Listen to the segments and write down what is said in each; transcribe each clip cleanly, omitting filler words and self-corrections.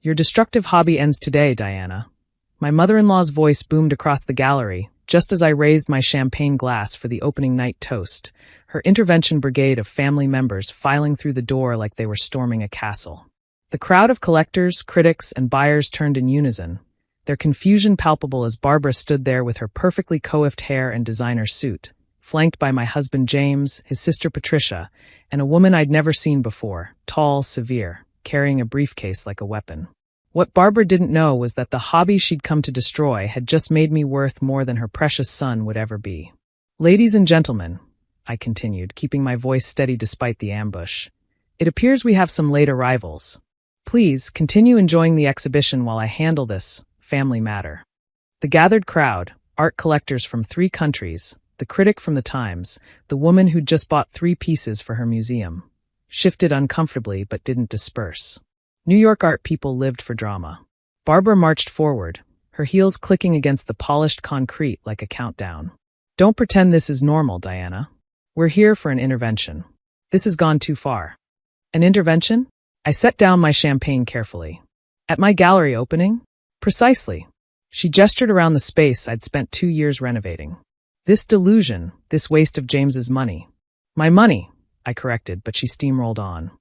Your destructive hobby ends today, Diana. My mother-in-law's voice boomed across the gallery, just as I raised my champagne glass for the opening night toast, her intervention brigade of family members filing through the door like they were storming a castle. The crowd of collectors, critics, and buyers turned in unison, their confusion palpable as Barbara stood there with her perfectly coiffed hair and designer suit, flanked by my husband James, his sister Patricia, and a woman I'd never seen before, tall, severe, carrying a briefcase like a weapon. What Barbara didn't know was that the hobby she'd come to destroy had just made me worth more than her precious son would ever be. Ladies and gentlemen, I continued, keeping my voice steady despite the ambush, it appears we have some late arrivals. Please continue enjoying the exhibition while I handle this family matter. The gathered crowd, art collectors from 3 countries, the critic from the Times, the woman who'd just bought 3 pieces for her museum, shifted uncomfortably but didn't disperse. New York art people lived for drama. Barbara marched forward, her heels clicking against the polished concrete like a countdown. Don't pretend this is normal, Diana. We're here for an intervention. This has gone too far. An intervention? I set down my champagne carefully. At my gallery opening? Precisely. She gestured around the space I'd spent 2 years renovating. This delusion, this waste of James's money. My money, I corrected, but she steamrolled on.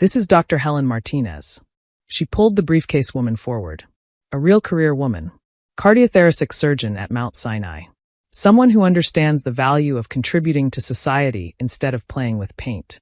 This is Dr. Helen Martinez. She pulled the briefcase woman forward. A real career woman. Cardiothoracic surgeon at Mount Sinai. Someone who understands the value of contributing to society instead of playing with paint.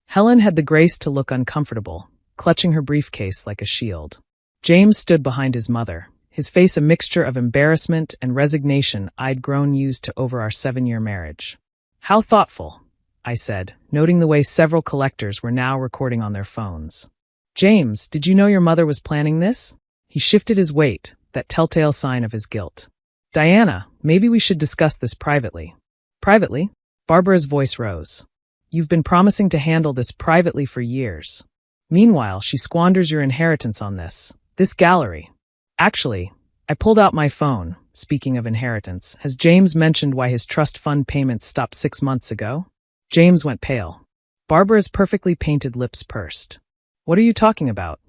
Helen had the grace to look uncomfortable, clutching her briefcase like a shield. James stood behind his mother, his face a mixture of embarrassment and resignation I'd grown used to over our 7-year marriage. How thoughtful, I said, noting the way several collectors were now recording on their phones. James, did you know your mother was planning this? He shifted his weight, that telltale sign of his guilt. Diana, maybe we should discuss this privately. Privately? Barbara's voice rose. You've been promising to handle this privately for years. Meanwhile, she squanders your inheritance on this gallery. Actually, I pulled out my phone. Speaking of inheritance, has James mentioned why his trust fund payments stopped 6 months ago? James went pale. Barbara's perfectly painted lips pursed. What are you talking about?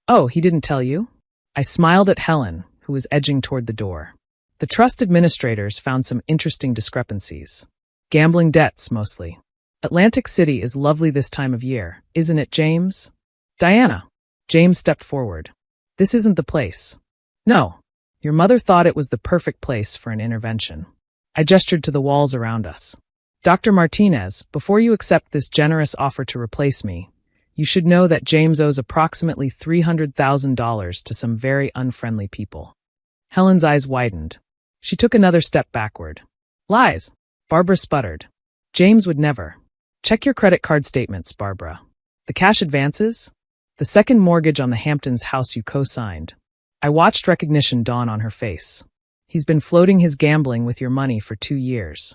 Oh, he didn't tell you? I smiled at Helen, who was edging toward the door. The trust administrators found some interesting discrepancies. Gambling debts, mostly. Atlantic City is lovely this time of year, isn't it, James? Diana. James stepped forward. This isn't the place. No. Your mother thought it was the perfect place for an intervention. I gestured to the walls around us. Dr. Martinez, before you accept this generous offer to replace me, you should know that James owes approximately $300,000 to some very unfriendly people. Helen's eyes widened. She took another step backward. Lies. Barbara sputtered. James would never. Check your credit card statements, Barbara. The cash advances? The second mortgage on the Hamptons house you co-signed. I watched recognition dawn on her face. He's been floating his gambling with your money for 2 years.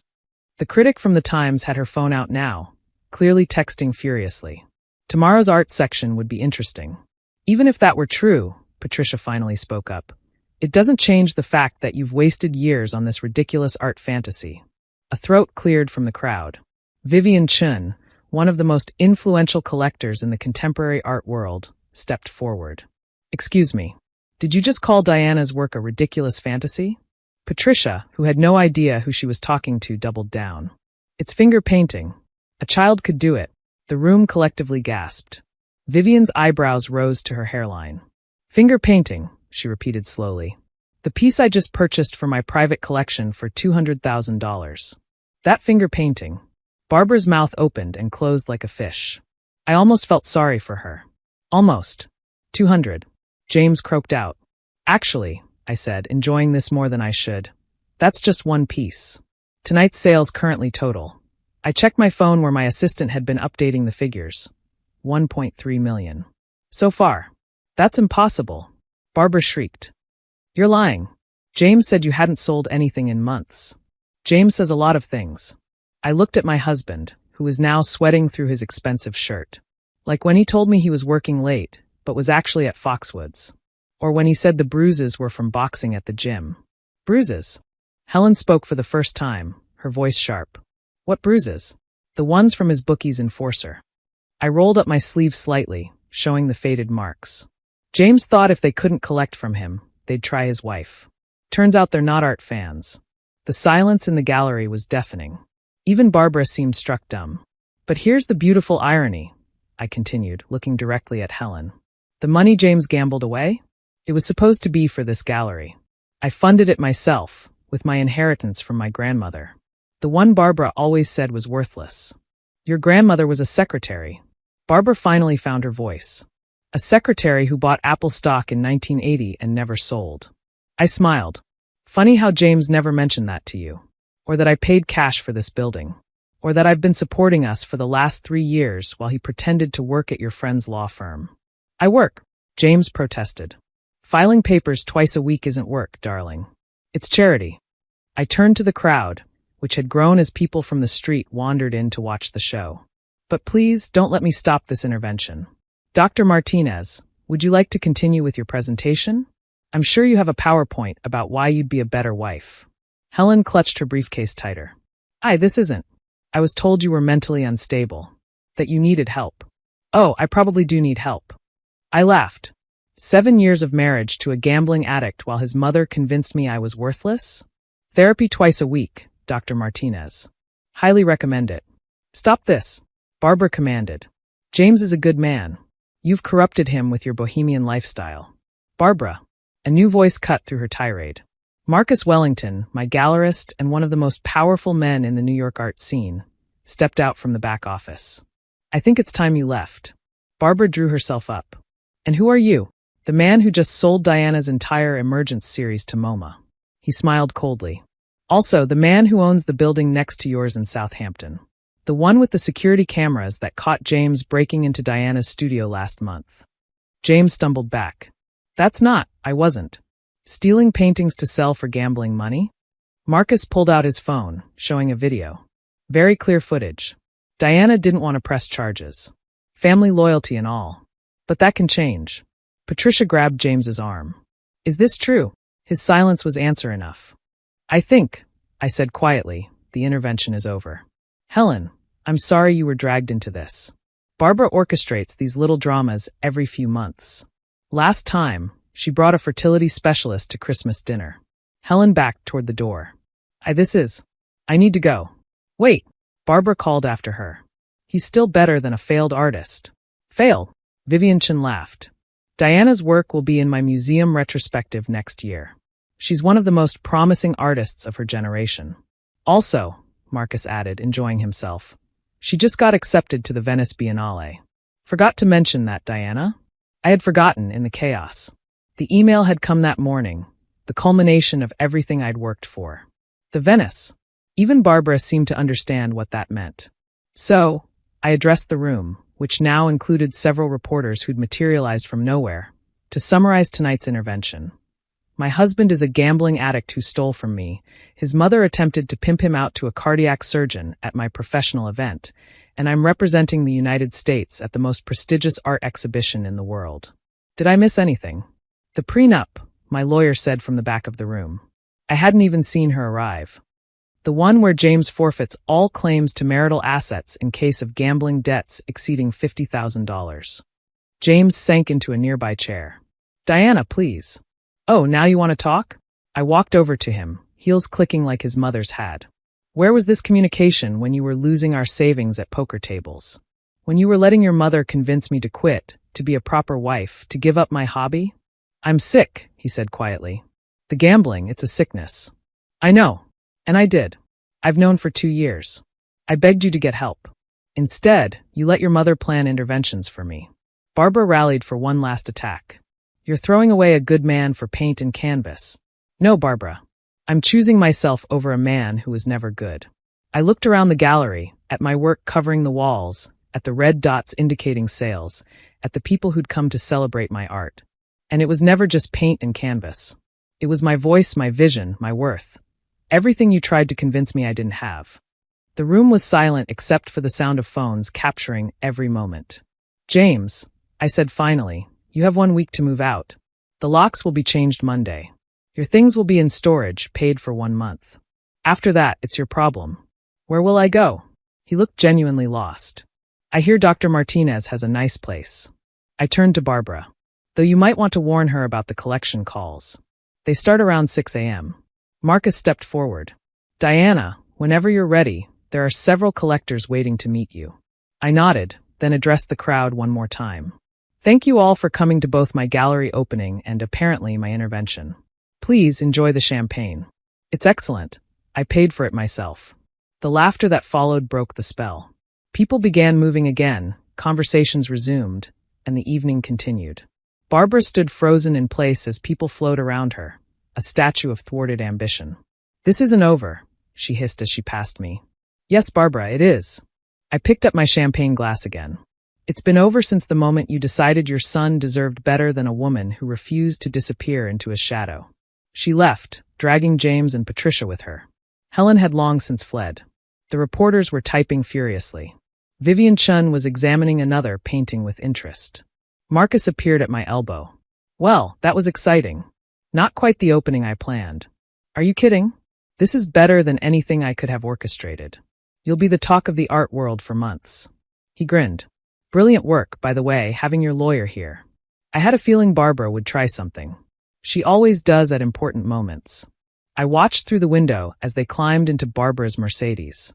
The critic from the Times had her phone out now, clearly texting furiously. Tomorrow's art section would be interesting. Even if that were true, Patricia finally spoke up, it doesn't change the fact that you've wasted years on this ridiculous art fantasy. A throat cleared from the crowd. Vivian Chun, one of the most influential collectors in the contemporary art world, stepped forward. Excuse me, did you just call Diana's work a ridiculous fantasy? Patricia, who had no idea who she was talking to, doubled down. It's finger painting. A child could do it. The room collectively gasped. Vivian's eyebrows rose to her hairline. Finger painting, she repeated slowly. The piece I just purchased for my private collection for $200,000. That finger painting. Barbara's mouth opened and closed like a fish. I almost felt sorry for her. Almost. 200. James croaked out. Actually, I said, enjoying this more than I should. That's just one piece. Tonight's sales currently total. I checked my phone where my assistant had been updating the figures. 1.3 million. So far. That's impossible. Barbara shrieked. You're lying. James said you hadn't sold anything in months. James says a lot of things. I looked at my husband, who was now sweating through his expensive shirt. Like when he told me he was working late, but was actually at Foxwoods. Or when he said the bruises were from boxing at the gym. Bruises? Helen spoke for the first time, her voice sharp. What bruises? The ones from his bookie's enforcer. I rolled up my sleeve slightly, showing the faded marks. James thought if they couldn't collect from him, they'd try his wife. Turns out they're not art fans. The silence in the gallery was deafening. Even Barbara seemed struck dumb. But here's the beautiful irony, I continued, looking directly at Helen. The money James gambled away? It was supposed to be for this gallery. I funded it myself, with my inheritance from my grandmother. The one Barbara always said was worthless. Your grandmother was a secretary. Barbara finally found her voice. A secretary who bought Apple stock in 1980 and never sold. I smiled. Funny how James never mentioned that to you. Or that I paid cash for this building. Or that I've been supporting us for the last 3 years while he pretended to work at your friend's law firm. I work, James protested. Filing papers twice a week isn't work, darling. It's charity. I turned to the crowd, which had grown as people from the street wandered in to watch the show. But please don't let me stop this intervention. Dr. Martinez, would you like to continue with your presentation? I'm sure you have a PowerPoint about why you'd be a better wife. Helen clutched her briefcase tighter. This isn't. I was told you were mentally unstable. That you needed help. Oh, I probably do need help. I laughed. 7 years of marriage to a gambling addict while his mother convinced me I was worthless? Therapy twice a week, Dr. Martinez. Highly recommend it. Stop this, Barbara commanded. James is a good man. You've corrupted him with your bohemian lifestyle. Barbara. A new voice cut through her tirade. Marcus Wellington, my gallerist and one of the most powerful men in the New York art scene, stepped out from the back office. I think it's time you left. Barbara drew herself up. And who are you? The man who just sold Diana's entire Emergence series to MoMA. He smiled coldly. Also, the man who owns the building next to yours in Southampton. The one with the security cameras that caught James breaking into Diana's studio last month. James stumbled back. I wasn't. Stealing paintings to sell for gambling money? Marcus pulled out his phone, showing a video. Very clear footage. Diana didn't want to press charges. Family loyalty and all. But that can change. Patricia grabbed James's arm. Is this true? His silence was answer enough. I said quietly, the intervention is over. Helen, I'm sorry you were dragged into this. Barbara orchestrates these little dramas every few months. Last time, she brought a fertility specialist to Christmas dinner. Helen backed toward the door. I need to go. Wait, Barbara called after her. He's still better than a failed artist. Failed? Vivian Chin laughed. Diana's work will be in my museum retrospective next year. She's one of the most promising artists of her generation. Also, Marcus added, enjoying himself, she just got accepted to the Venice Biennale. Forgot to mention that, Diana? I had forgotten in the chaos. The email had come that morning, the culmination of everything I'd worked for. The Venice. Even Barbara seemed to understand what that meant. So, I addressed the room, which now included several reporters who'd materialized from nowhere, to summarize tonight's intervention. My husband is a gambling addict who stole from me. His mother attempted to pimp him out to a cardiac surgeon at my professional event, and I'm representing the United States at the most prestigious art exhibition in the world. Did I miss anything? The prenup, my lawyer said from the back of the room. I hadn't even seen her arrive. The one where James forfeits all claims to marital assets in case of gambling debts exceeding $50,000. James sank into a nearby chair. Diana, please. Oh, now you want to talk? I walked over to him, heels clicking like his mother's had. Where was this communication when you were losing our savings at poker tables? When you were letting your mother convince me to quit, to be a proper wife, to give up my hobby? I'm sick, he said quietly. The gambling, it's a sickness. I know. And I did. I've known for 2 years. I begged you to get help. Instead, you let your mother plan interventions for me. Barbara rallied for one last attack. You're throwing away a good man for paint and canvas. No, Barbara. I'm choosing myself over a man who was never good. I looked around the gallery, at my work covering the walls, at the red dots indicating sales, at the people who'd come to celebrate my art. And it was never just paint and canvas. It was my voice, my vision, my worth. Everything you tried to convince me I didn't have. The room was silent except for the sound of phones capturing every moment. James, I said finally, you have 1 week to move out. The locks will be changed Monday. Your things will be in storage, paid for 1 month. After that, it's your problem. Where will I go? He looked genuinely lost. I hear Dr. Martinez has a nice place. I turned to Barbara. though you might want to warn her about the collection calls. They start around 6 a.m. Marcus stepped forward. Diana, whenever you're ready, there are several collectors waiting to meet you. I nodded, then addressed the crowd one more time. Thank you all for coming to both my gallery opening and apparently my intervention. Please enjoy the champagne. It's excellent. I paid for it myself. The laughter that followed broke the spell. People began moving again, conversations resumed, and the evening continued. Barbara stood frozen in place as people flowed around her, a statue of thwarted ambition. This isn't over, she hissed as she passed me. Yes, Barbara, it is. I picked up my champagne glass again. It's been over since the moment you decided your son deserved better than a woman who refused to disappear into his shadow. She left, dragging James and Patricia with her. Helen had long since fled. The reporters were typing furiously. Vivian Chun was examining another painting with interest. Marcus appeared at my elbow. Well, that was exciting. Not quite the opening I planned. Are you kidding? This is better than anything I could have orchestrated. You'll be the talk of the art world for months. He grinned. Brilliant work, by the way, having your lawyer here. I had a feeling Barbara would try something. She always does at important moments. I watched through the window as they climbed into Barbara's Mercedes.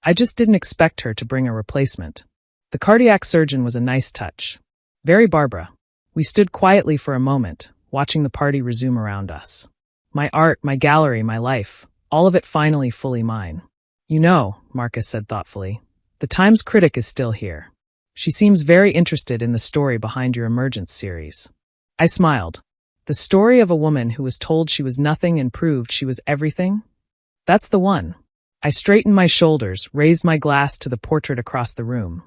I just didn't expect her to bring a replacement. The cardiac surgeon was a nice touch. Very Barbara. We stood quietly for a moment, watching the party resume around us. My art, my gallery, my life, all of it finally fully mine. You know, Marcus said thoughtfully, the Times critic is still here. She seems very interested in the story behind your Emergence series. I smiled. The story of a woman who was told she was nothing and proved she was everything? That's the one. I straightened my shoulders, raised my glass to the portrait across the room.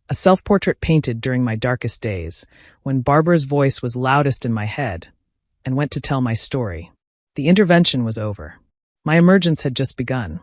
A self-portrait painted during my darkest days, when Barbara's voice was loudest in my head, and went to tell my story. The intervention was over. My emergence had just begun.